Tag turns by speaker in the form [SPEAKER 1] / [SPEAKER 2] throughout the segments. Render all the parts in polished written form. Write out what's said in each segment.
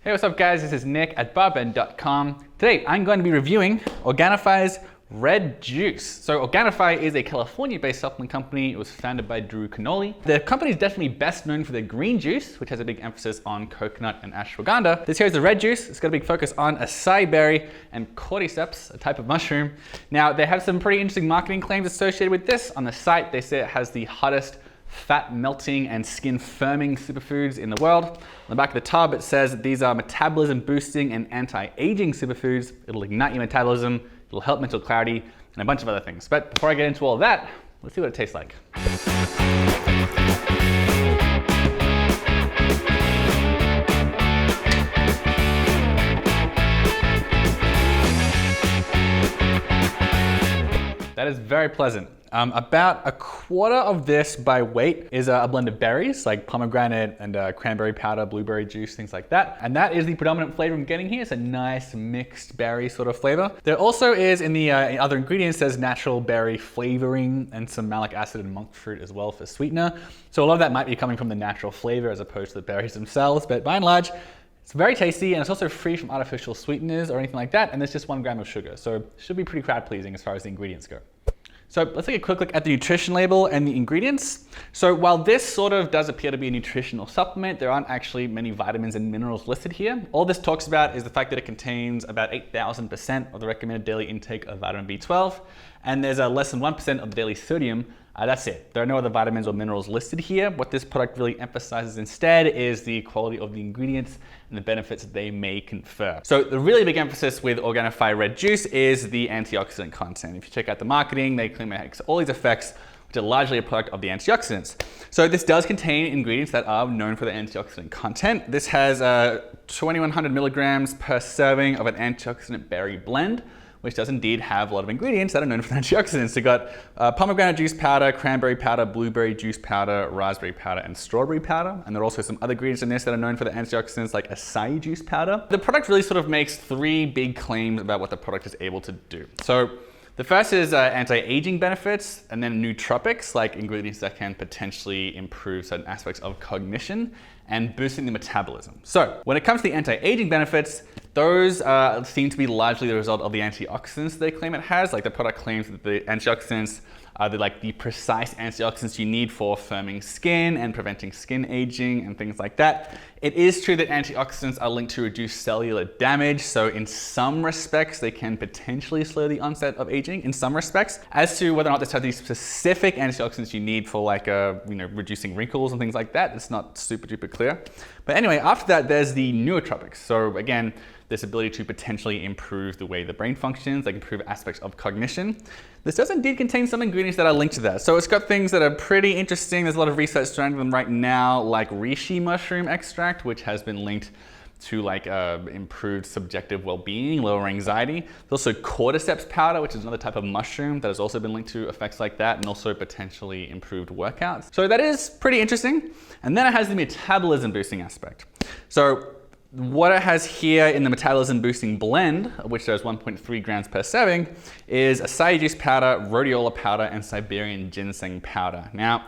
[SPEAKER 1] Hey, what's up guys? This is Nick at BarBend.com. Today I'm going to be reviewing Organifi's Red Juice. So Organifi is a California-based supplement company. It was founded by Drew Canoli. The company is definitely best known for their green juice, which has a big emphasis on coconut and ashwagandha. This here is the red juice. It's got a big focus on acai berry and cordyceps, a type of mushroom. Now, they have some pretty interesting marketing claims associated with this. On the site, they say it has the hottest fat melting and skin firming superfoods in the world. On the back of the tub, it says that these are metabolism boosting and anti-aging superfoods. It'll ignite your metabolism, it'll help mental clarity, and a bunch of other things. But before I get into all of that, let's see what it tastes like. That is very pleasant. About a quarter of this by weight is a blend of berries like pomegranate and cranberry powder, blueberry juice, things like that. And that is the predominant flavor I'm getting here. It's a nice mixed berry sort of flavor. There also is in the other ingredients, there's natural berry flavoring and some malic acid and monk fruit as well for sweetener. So a lot of that might be coming from the natural flavor as opposed to the berries themselves, but by and large, it's very tasty and it's also free from artificial sweeteners or anything like that. And there's just 1 gram of sugar. So it should be pretty crowd pleasing as far as the ingredients go. So let's take a quick look at the nutrition label and the ingredients. So while this sort of does appear to be a nutritional supplement, there aren't actually many vitamins and minerals listed here. All this talks about is the fact that it contains about 8,000% of the recommended daily intake of vitamin B12, and there's less than 1% of the daily sodium. That's it. There are no other vitamins or minerals listed here. What this product really emphasizes instead is the quality of the ingredients and the benefits they may confer. So the really big emphasis with Organifi Red Juice is the antioxidant content. If you check out the marketing, they claim it has all these effects, which are largely a product of the antioxidants. So this does contain ingredients that are known for the antioxidant content. This has 2,100 milligrams per serving of an antioxidant berry blend, which does indeed have a lot of ingredients that are known for antioxidants. They've got pomegranate juice powder, cranberry powder, blueberry juice powder, raspberry powder, and strawberry powder. And there are also some other ingredients in this that are known for the antioxidants like acai juice powder. The product really sort of makes 3 big claims about what the product is able to do. So the first is anti-aging benefits, and then nootropics, like ingredients that can potentially improve certain aspects of cognition and boosting the metabolism. So when it comes to the anti-aging benefits, those seem to be largely the result of the antioxidants they claim it has. Like the product claims that the antioxidants are the precise antioxidants you need for firming skin and preventing skin aging and things like that. It is true that antioxidants are linked to reduce cellular damage. So in some respects, they can potentially slow the onset of aging in some respects. As to whether or not this has these specific antioxidants you need for reducing wrinkles and things like that, it's not super duper clear. But anyway, after that, there's the nootropics. So again, this ability to potentially improve the way the brain functions, like improve aspects of cognition. This does indeed contain some ingredients that are linked to that. So it's got things that are pretty interesting. There's a lot of research surrounding them right now, like reishi mushroom extract, which has been linked to improved subjective well-being, lower anxiety. There's also cordyceps powder, which is another type of mushroom that has also been linked to effects like that, and also potentially improved workouts. So that is pretty interesting. And then it has the metabolism boosting aspect. So what it has here in the metabolism boosting blend, which there's 1.3 grams per serving, is acai juice powder, rhodiola powder, and Siberian ginseng powder. Now,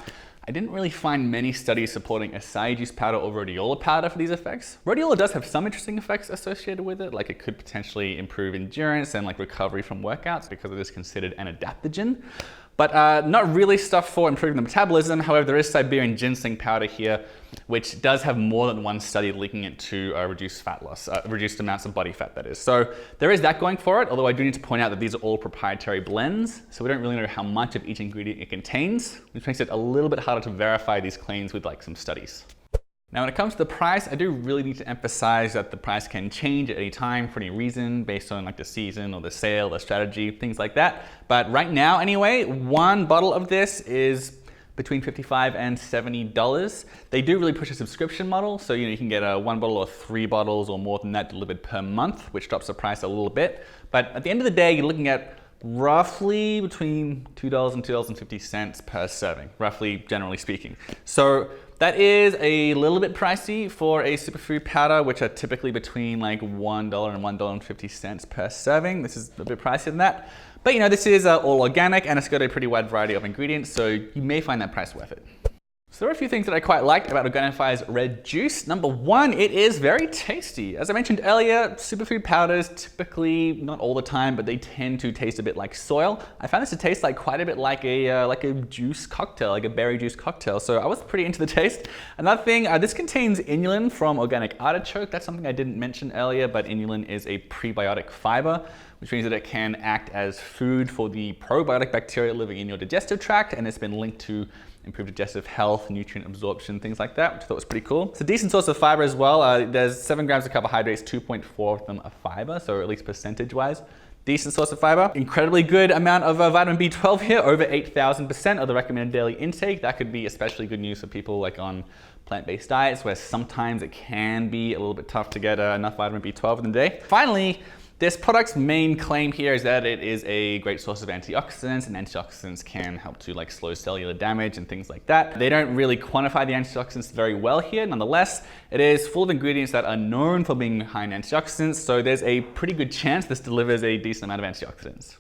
[SPEAKER 1] I didn't really find many studies supporting acai juice powder or rhodiola powder for these effects. Rhodiola does have some interesting effects associated with it, like it could potentially improve endurance and recovery from workouts because it is considered an adaptogen. But not really stuff for improving the metabolism. However, there is Siberian ginseng powder here, which does have more than 1 study linking it to reduced fat loss, reduced amounts of body fat, that is. So there is that going for it, although I do need to point out that these are all proprietary blends, so we don't really know how much of each ingredient it contains, which makes it a little bit harder to verify these claims with some studies. Now, when it comes to the price, I do really need to emphasize that the price can change at any time for any reason based on the season or the sale, the strategy, things like that. But right now, anyway, 1 bottle of this is between $55 and $70. They do really push a subscription model, so you can get 1 bottle or 3 bottles or more than that delivered per month, which drops the price a little bit. But at the end of the day, you're looking at roughly between $2 and $2.50 per serving, roughly generally speaking. So that is a little bit pricey for a superfood powder, which are typically between $1 and $1.50 per serving. This is a bit pricier than that. But this is all organic and it's got a pretty wide variety of ingredients, so you may find that price worth it. So there are a few things that I quite liked about Organifi's Red Juice. Number one, it is very tasty. As I mentioned earlier, superfood powders typically, not all the time, but they tend to taste a bit like soil. I found this to taste like quite a bit like a juice cocktail, like a berry juice cocktail. So I was pretty into the taste. Another thing, this contains inulin from organic artichoke. That's something I didn't mention earlier, but inulin is a prebiotic fiber, which means that it can act as food for the probiotic bacteria living in your digestive tract, and it's been linked to improved digestive health, nutrient absorption, things like that, which I thought was pretty cool. It's a decent source of fiber as well. There's 7 grams of carbohydrates, 2.4 of them are fiber, so at least percentage-wise, decent source of fiber. Incredibly good amount of vitamin B12 here, over 8,000% of the recommended daily intake. That could be especially good news for people like on plant-based diets, where sometimes it can be a little bit tough to get enough vitamin B12 in the day. Finally, this product's main claim here is that it is a great source of antioxidants, and antioxidants can help to like slow cellular damage and things like that. They don't really quantify the antioxidants very well here. Nonetheless, it is full of ingredients that are known for being high in antioxidants, so there's a pretty good chance this delivers a decent amount of antioxidants.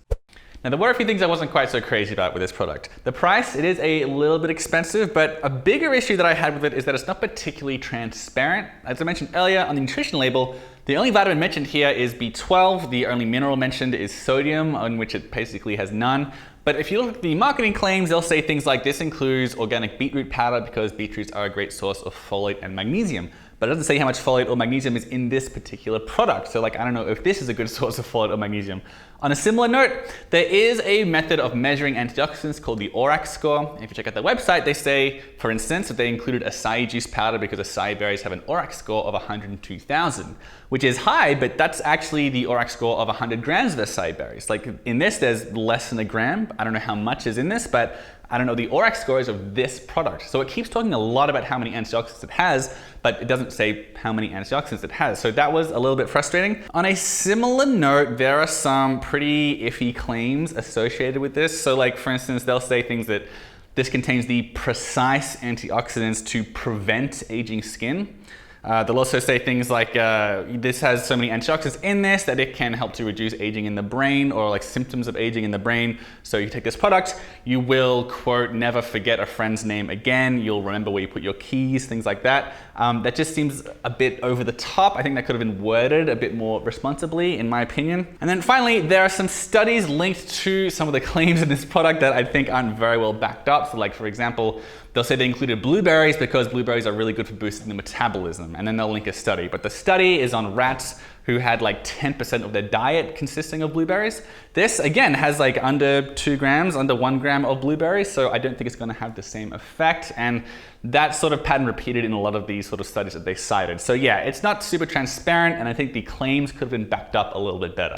[SPEAKER 1] Now, there were a few things I wasn't quite so crazy about with this product. The price, it is a little bit expensive, but a bigger issue that I had with it is that it's not particularly transparent. As I mentioned earlier on the nutrition label, the only vitamin mentioned here is B12. The only mineral mentioned is sodium, on which it basically has none. But if you look at the marketing claims, they'll say things like this includes organic beetroot powder because beetroots are a great source of folate and magnesium. But it doesn't say how much folate or magnesium is in this particular product. So like, I don't know if this is a good source of folate or magnesium. On a similar note, there is a method of measuring antioxidants called the ORAC score. And if you check out their website, they say, for instance, that they included acai juice powder because acai berries have an ORAC score of 102,000, which is high, but that's actually the ORAC score of 100 grams of acai berries. Like in this, there's less than a gram. I don't know how much is in this, but I don't know the ORAC scores of this product. So it keeps talking a lot about how many antioxidants it has, but it doesn't say how many antioxidants it has. So that was a little bit frustrating. On a similar note, there are some pretty iffy claims associated with this. So like, for instance, they'll say things that this contains the precise antioxidants to prevent aging skin. They'll also say things like this has so many antioxidants in this that it can help to reduce aging in the brain or like symptoms of aging in the brain. So you take this product, you will, quote, never forget a friend's name again. You'll remember where you put your keys, things like that. That just seems a bit over the top. I think that could have been worded a bit more responsibly, in my opinion. And then finally, there are some studies linked to some of the claims in this product that I think aren't very well backed up. So like, for example, they'll say they included blueberries because blueberries are really good for boosting the metabolism, and then they'll link a study. But the study is on rats who had like 10% of their diet consisting of blueberries. This, again, has like under 2 grams, under 1 gram of blueberries, so I don't think it's gonna have the same effect. And that sort of pattern repeated in a lot of these sort of studies that they cited. So yeah, it's not super transparent, and I think the claims could have been backed up a little bit better.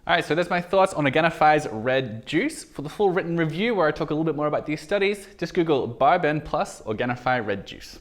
[SPEAKER 1] All right, so there's my thoughts on Organifi's Red Juice. For the full written review where I talk a little bit more about these studies, just Google BarBend plus Organifi Red Juice.